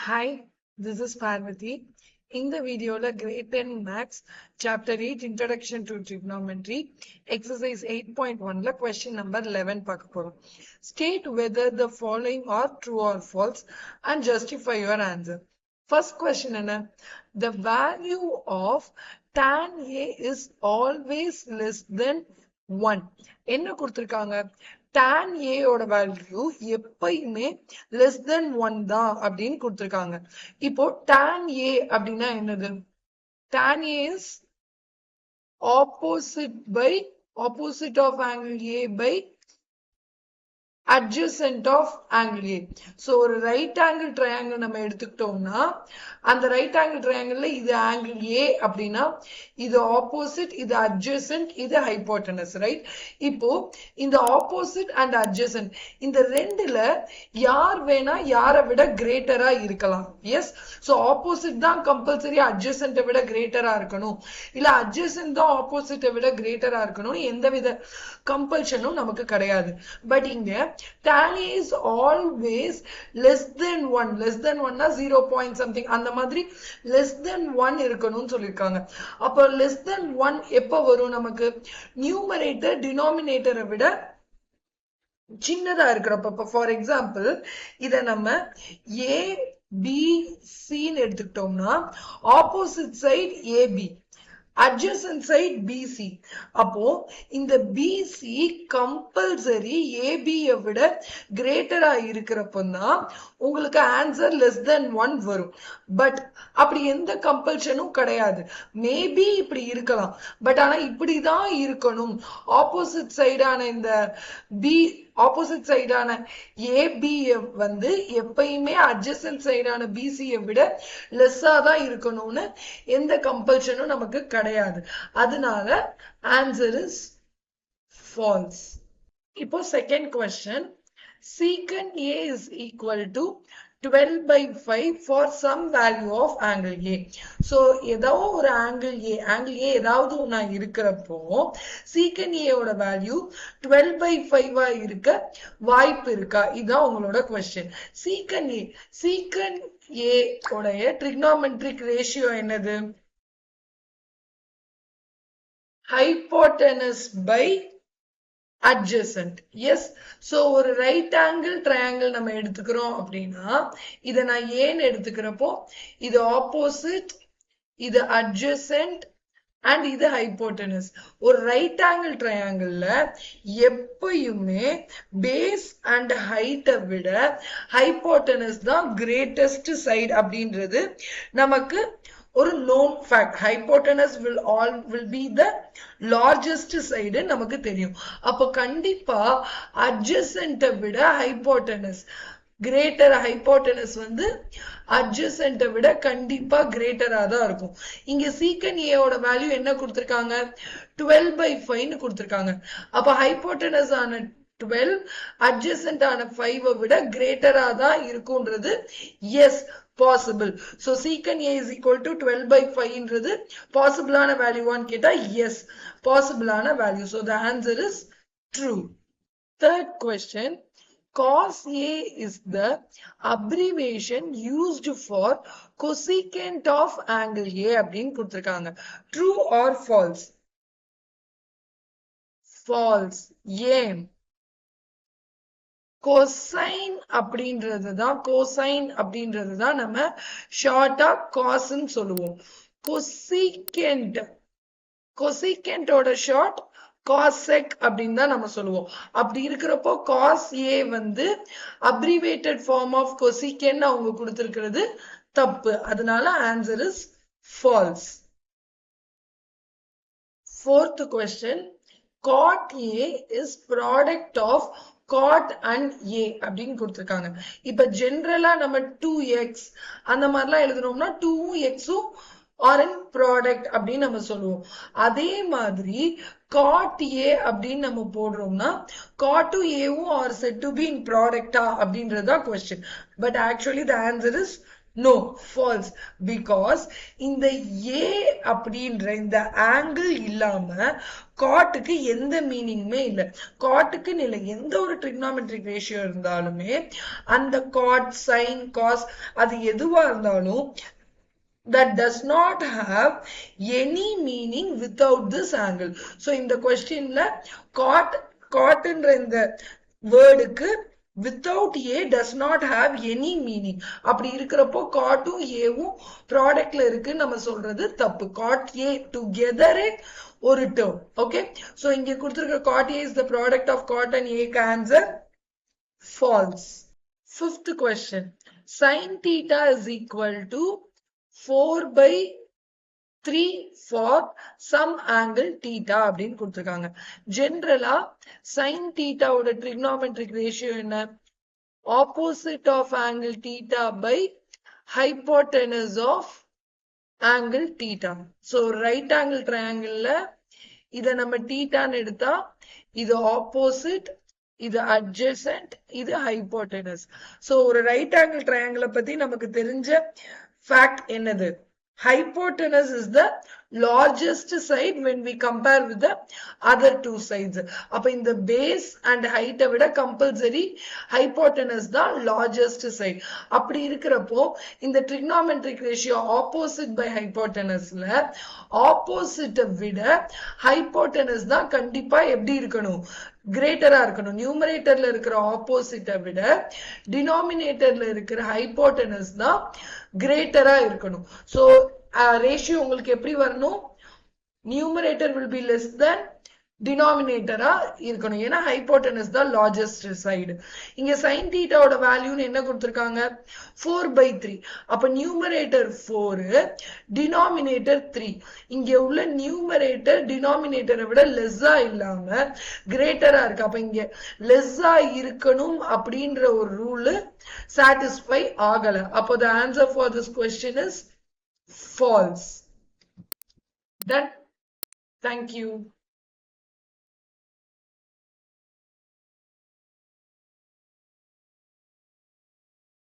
Hi, this is Parvati. In the video, grade 10 Maths, Chapter 8, Introduction to Trigonometry, Exercise 8.1, question number 11. State whether the following are true or false and justify your answer. First question, the value of tan A is always less than 1. என்ன கொடுத்திருக்காங்க? tan A ஓட value எப்பயுமே less than 1 தான் அப்படின்னு கொடுத்திருக்காங்க. இப்போ tan A அப்படின்னா என்னது? Tan A is opposite of angle A by adjacent of angle A. So ஒரு right angle triangle நம்ம எடுத்துக்கிட்டோம்னா அந்த right angle triangle இது angle A அப்படின்னா இது opposite, இது adjacent, இது hypotenuse, right? இப்போ இந்த opposite and adjacent இந்த ரெண்டுல யார் வேணா யாரை விட greater-ஆ இருக்கலாம். Yes, so opposite தான் compulsory adjacent விட greater-ஆ இருக்கணும், இல்ல adjacent தான் opposite விட greater-ஆ இருக்கணும், எந்தவித compulsion-ம் நமக்கு கிடையாது. பட் இங்க tan A is always less than 1. less than 1 னா 0 point something அந்த மாதிரி less than 1 இருக்கணும்னு சொல்லிருக்காங்க. அப்ப less than 1 எப்ப வரும்? நமக்கு numerator denominator விட சின்னதா இருக்கிறப்ப. ஃபார் எக்ஸாம்பிள் இத நம்ம A B C ன்னு எடுத்துக்கிட்டோம்னா opposite side AB, adjacent side BC. அப்போ இந்த BC compulsory AB விட greater இருக்கிறப்பதான் உங்களுக்கு ஆன்சர் less than 1 வரும். பட் அப்படி எந்த கம்பல்ஷனும் கிடையாது. மேபி இப்படி இருக்கலாம், பட் ஆனா இப்படிதான் இருக்கணும். ஆப்போசிட் சைடான இந்த ஆப்போசிட் சைடான AB வந்து எப்பயுமே adjacent சைடான BC விட லெஸ்ஸா தான் இருக்கணும்னு எந்த கம்பல்ஷனும் நமக்கு கிடையாது. அதனால ஆன்சர் இஸ் ஃபால்ஸ். இப்போ second question, secant A is equal to 12 by 5 for some value of angle A. So ஏதோ ஒரு angle A ஏதாவது ஒண்ணா இருக்கிறப்போ secant A ஓட வேல்யூ 12 by 5 இருக்க வாய்ப்பு இருக்கா? இதான் உங்களோட கொஸ்டின். secant A உடைய trigonometric ratio என்னது? hypotenuse by adjacent. Yes, so ஒரு right angle triangle நம்ம எடுத்துக்கிறோம் அப்படின்னா இத நான் ஏன்னு எடுத்துக்கிறப்போ இது opposite, இது adjacent and இது hypotenuse. ஒரு right angle triangle எப்பயுமே base and height விட hypotenuse தான் greatest side அப்படின்றது நமக்கு ஒரு known fact. hypotenuse will be the largest side நமக்கு தெரியும். அப்போ கண்டிப்பா adjacent விட hypotenuse greater, hypotenuse வந்து adjacent விட கண்டிப்பா greater-ஆ தான் இருக்கும். இங்க secant A ஓட வேல்யூ என்ன கொடுத்திருக்காங்க? 12 by 5 ன்னு கொடுத்திருக்காங்க. அப்ப hypotenuse ஆன 12 adjacent ஆன 5 விட greater-ஆ தான் இருக்கும்ன்றது yes possible. So secant A is equal to 12 by 5 ன்றது possible ஆன வேல்யூவான்னு கேட்டா yes possible ஆன value. So the answer is true. Third question, cos A is the abbreviation used for cosecant of angle A அப்படின்னு கொடுத்திருக்காங்க. True or false? False. ஏன்? cosine அப்படின்றதுதான் நம்ம ஷார்ட்டா காஸ்ன்னு சொல்லுவோம். cosecant ஓட ஷார்ட் cosec அப்படின்னு தான் நம்ம சொல்லுவோம். அப்படி இருக்கிறப்போ cos A வந்து abbreviated form of cosecant அவங்க கொடுத்திருக்கிறது தப்பு. அதனால answer is false. Fourth question, cot A is product of cot and A அப்படின்னு கொடுத்திருக்காங்க. இப்ப ஜெனரலா நம்ம 2x அந்த மாதிரிலாம் எழுதுறோம்னா 2xம் ஆர் இன் ப்ராடக்ட் அப்படின்னு நம்ம சொல்லுவோம். அதே மாதிரி cot A அப்படின்னு நம்ம போடுறோம்னா cot Aவும் are said to be in ப்ராடக்டா அப்படின்றதுதான் question. But actually the answer is No, false. Because இந்த A அப்படின்ற இந்த ஆங்கிள் இல்லாம காட்டுக்கு எந்த மீனிங்குமே இல்லை. காட்டுக்குன்னு இல்லை, எந்த ஒரு ட்ரிக்னாமெட்ரிக் ரேஷியோ இருந்தாலுமே அந்த காட் சைன் காஸ் அது எதுவா இருந்தாலும் that does not have any meaning without this angle. So இந்த questionல cot என்ற இந்த வேர்டுக்கு without A does not have any meaning. அப்படி இருக்கிறப்போ காட்டும் ஏவும் ப்ராடக்ட்ல இருக்கு நம்ம சொல்றது தப்பு. காட் ஏ டுகெதரே ஒரு டேர்ம். ஓகே, சோ இங்க கொடுத்திருக்க cot A is the product of cot and A. Answer false. Fifth question, sin theta is equal to 4/3 for some angle theta அப்படின்னு கொடுத்திருக்காங்க. ஜெனரலா sin theta ஓட trigonometric ratio என்ன? opposite of angle theta by hypotenuse of angle theta. So right angle triangle இத நம்ம thetaன்னு எடுத்தா இது opposite, இது adjacent, இது hypotenuse. So ஒரு right angle triangle பத்தி நமக்கு தெரிஞ்ச fact என்னது? Hypotenuse is the largest side when we compare with the other two sides. அப்ப இந்த base and height விட compulsory hypotenuse தான் largest side. அப்படி இருக்கிறப்போ இந்த trigonometric ratio opposite by hypotenuseல opposite விட hypotenuse தான் கண்டிப்பா எப்படி இருக்கணும்? கிரேட்டரா இருக்கணும். நியூமரேட்டர்ல இருக்கிற ஆப்போசிட்டை விட டினாமினேட்டர்ல இருக்கிற ஹைபோட்டனஸ் தான் கிரேட்டரா இருக்கணும். சோ ரேஷியோ உங்களுக்கு எப்படி வரணும்? Numerator will be less than டினாமினேட்டரா இருக்கணும். ஏன்னா ஹைபோட்டனஸ் தான் லார்ஜஸ்ட் சைடு. இங்க sin theta ஓட வேல்யூன்னு என்ன கொடுத்திருக்காங்க? 4/3. அப்ப நியூமரேட்டர் 4, டினாமினேட்டர் 3. இங்க உள்ள நியூமரேட்டர் டினாமினேட்டரை விட லெஸ்ஸா இல்லாம கிரேட்டரா இருக்கு. அப்ப இங்க லெஸ்ஸா இருக்கணும் அப்படின்ற ஒரு ரூல் சாட்டிஸ்ஃபை ஆகல. அப்போ the answer for this question is false. Done. Thank you.